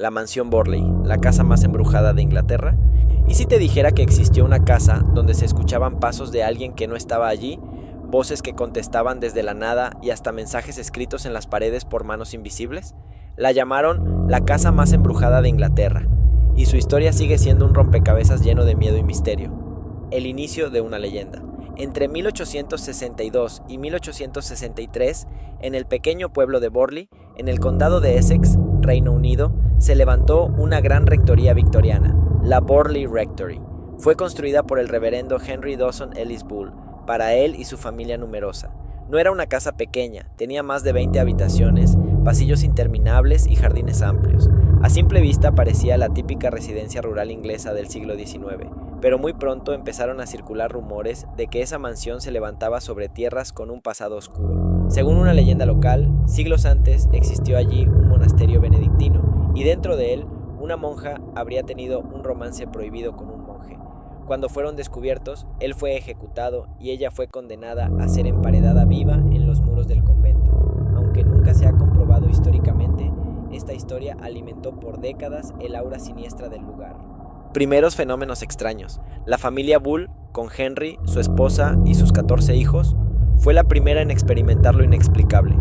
la mansión Borley, la casa más embrujada de Inglaterra? ¿Y si te dijera que existió una casa donde se escuchaban pasos de alguien que no estaba allí, voces que contestaban desde la nada y hasta mensajes escritos en las paredes por manos invisibles? La llamaron la casa más embrujada de Inglaterra, y su historia sigue siendo un rompecabezas lleno de miedo y misterio. El inicio de una leyenda. Entre 1862 y 1863, en el pequeño pueblo de Borley, en el condado de Essex, Reino Unido, se levantó una gran rectoría victoriana, la Borley Rectory. Fue construida por el reverendo Henry Dawson Ellis Bull, para él y su familia numerosa. No era una casa pequeña, tenía más de 20 habitaciones, pasillos interminables y jardines amplios. A simple vista parecía la típica residencia rural inglesa del siglo XIX, pero muy pronto empezaron a circular rumores de que esa mansión se levantaba sobre tierras con un pasado oscuro. Según una leyenda local, siglos antes existió allí un monasterio benedictino, y dentro de él, una monja habría tenido un romance prohibido con un monje. Cuando fueron descubiertos, él fue ejecutado y ella fue condenada a ser emparedada viva en los muros del convento. Aunque nunca se ha comprobado históricamente, esta historia alimentó por décadas el aura siniestra del lugar. Primeros fenómenos extraños. La familia Bull, con Henry, su esposa y sus 14 hijos, fue la primera en experimentar lo inexplicable.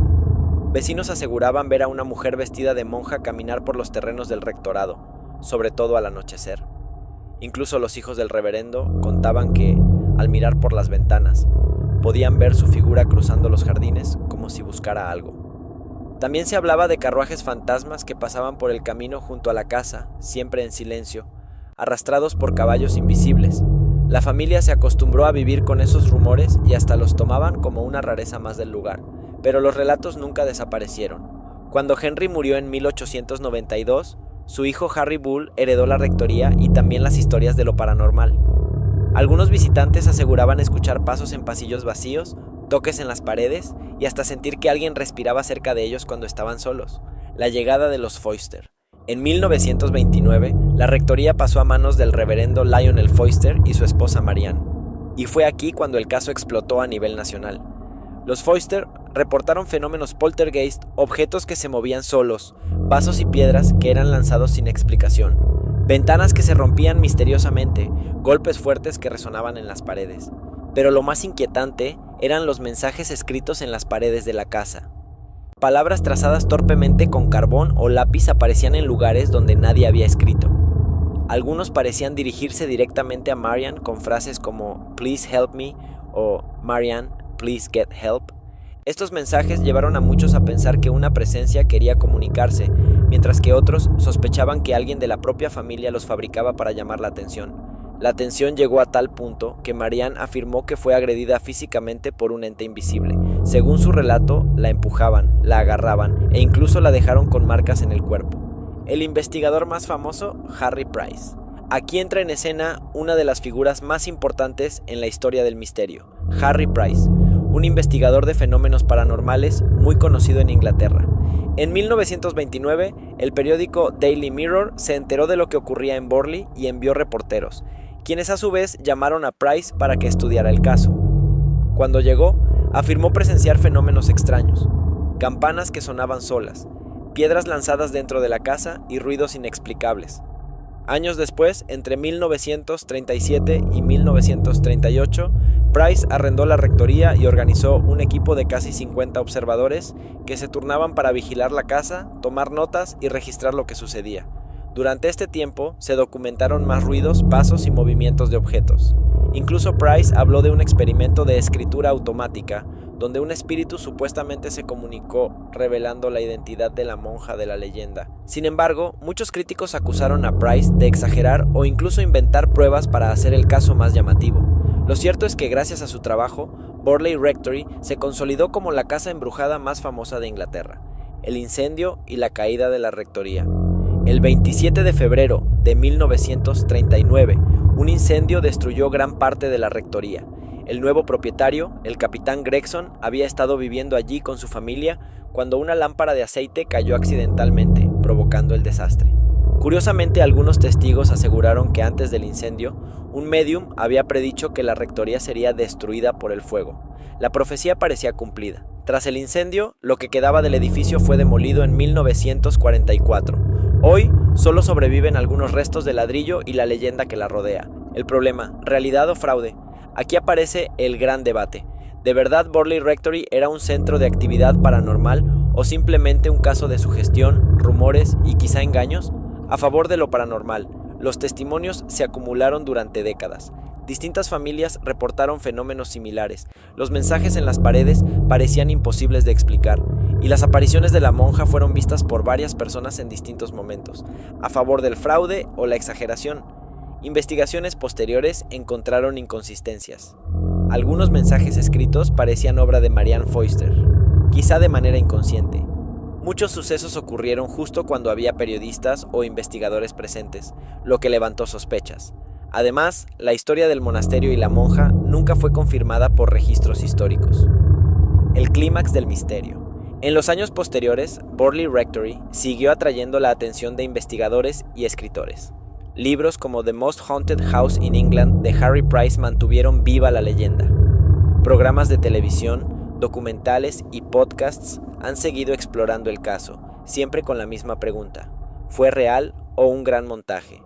Vecinos aseguraban ver a una mujer vestida de monja caminar por los terrenos del rectorado, sobre todo al anochecer. Incluso los hijos del reverendo contaban que, al mirar por las ventanas, podían ver su figura cruzando los jardines como si buscara algo. También se hablaba de carruajes fantasmas que pasaban por el camino junto a la casa, siempre en silencio, arrastrados por caballos invisibles. La familia se acostumbró a vivir con esos rumores y hasta los tomaban como una rareza más del lugar, pero los relatos nunca desaparecieron. Cuando Henry murió en 1892, su hijo Harry Bull heredó la rectoría y también las historias de lo paranormal. Algunos visitantes aseguraban escuchar pasos en pasillos vacíos, toques en las paredes y hasta sentir que alguien respiraba cerca de ellos cuando estaban solos. La llegada de los Foyster. En 1929, la rectoría pasó a manos del reverendo Lionel Foyster y su esposa Marianne, y fue aquí cuando el caso explotó a nivel nacional. Los Foyster reportaron fenómenos poltergeist, objetos que se movían solos, vasos y piedras que eran lanzados sin explicación, ventanas que se rompían misteriosamente, golpes fuertes que resonaban en las paredes. Pero lo más inquietante eran los mensajes escritos en las paredes de la casa. Palabras trazadas torpemente con carbón o lápiz aparecían en lugares donde nadie había escrito. Algunos parecían dirigirse directamente a Marianne con frases como "Please help me" o "Marianne, please get help". Estos mensajes llevaron a muchos a pensar que una presencia quería comunicarse, mientras que otros sospechaban que alguien de la propia familia los fabricaba para llamar la atención. La tensión llegó a tal punto que Marianne afirmó que fue agredida físicamente por un ente invisible. Según su relato, la empujaban, la agarraban e incluso la dejaron con marcas en el cuerpo. El investigador más famoso, Harry Price. Aquí entra en escena una de las figuras más importantes en la historia del misterio, Harry Price, un investigador de fenómenos paranormales muy conocido en Inglaterra. En 1929, el periódico Daily Mirror se enteró de lo que ocurría en Borley y envió reporteros, quienes a su vez llamaron a Price para que estudiara el caso. Cuando llegó, afirmó presenciar fenómenos extraños, campanas que sonaban solas, piedras lanzadas dentro de la casa y ruidos inexplicables. Años después, entre 1937 y 1938, Price arrendó la rectoría y organizó un equipo de casi 50 observadores que se turnaban para vigilar la casa, tomar notas y registrar lo que sucedía. Durante este tiempo se documentaron más ruidos, pasos y movimientos de objetos. Incluso Price habló de un experimento de escritura automática, donde un espíritu supuestamente se comunicó, revelando la identidad de la monja de la leyenda. Sin embargo, muchos críticos acusaron a Price de exagerar o incluso inventar pruebas para hacer el caso más llamativo. Lo cierto es que gracias a su trabajo, Borley Rectory se consolidó como la casa embrujada más famosa de Inglaterra. El incendio y la caída de la rectoría. El 27 de febrero de 1939, un incendio destruyó gran parte de la rectoría. El nuevo propietario, el capitán Gregson, había estado viviendo allí con su familia cuando una lámpara de aceite cayó accidentalmente, provocando el desastre. Curiosamente, algunos testigos aseguraron que antes del incendio, un médium había predicho que la rectoría sería destruida por el fuego. La profecía parecía cumplida. Tras el incendio, lo que quedaba del edificio fue demolido en 1944. Hoy, Solo sobreviven algunos restos de ladrillo y la leyenda que la rodea. El problema, ¿realidad o fraude? Aquí aparece el gran debate. ¿De verdad Borley Rectory era un centro de actividad paranormal o simplemente un caso de sugestión, rumores y quizá engaños? A favor de lo paranormal, los testimonios se acumularon durante décadas. Distintas familias reportaron fenómenos similares. Los mensajes en las paredes parecían imposibles de explicar, y las apariciones de la monja fueron vistas por varias personas en distintos momentos. ¿A favor del fraude o la exageración? Investigaciones posteriores encontraron inconsistencias. Algunos mensajes escritos parecían obra de Marianne Foister, quizá de manera inconsciente. Muchos sucesos ocurrieron justo cuando había periodistas o investigadores presentes, lo que levantó sospechas. Además, la historia del monasterio y la monja nunca fue confirmada por registros históricos. El clímax del misterio. En los años posteriores, Borley Rectory siguió atrayendo la atención de investigadores y escritores. Libros como The Most Haunted House in England de Harry Price mantuvieron viva la leyenda. Programas de televisión, documentales y podcasts han seguido explorando el caso, siempre con la misma pregunta: ¿fue real o un gran montaje?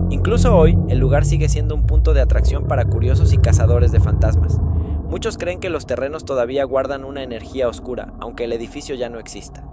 Incluso hoy, el lugar sigue siendo un punto de atracción para curiosos y cazadores de fantasmas. Muchos creen que los terrenos todavía guardan una energía oscura, aunque el edificio ya no exista.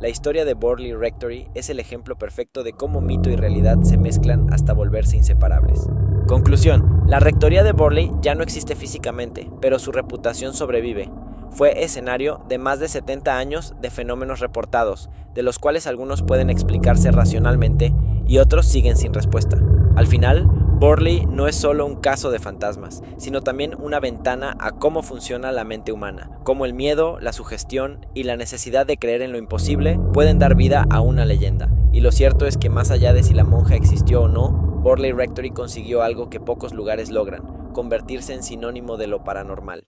La historia de Borley Rectory es el ejemplo perfecto de cómo mito y realidad se mezclan hasta volverse inseparables. Conclusión: la rectoría de Borley ya no existe físicamente, pero su reputación sobrevive. Fue escenario de más de 70 años de fenómenos reportados, de los cuales algunos pueden explicarse racionalmente y otros siguen sin respuesta. Al final, Borley no es solo un caso de fantasmas, sino también una ventana a cómo funciona la mente humana, cómo el miedo, la sugestión y la necesidad de creer en lo imposible pueden dar vida a una leyenda. Y lo cierto es que más allá de si la monja existió o no, Borley Rectory consiguió algo que pocos lugares logran: convertirse en sinónimo de lo paranormal.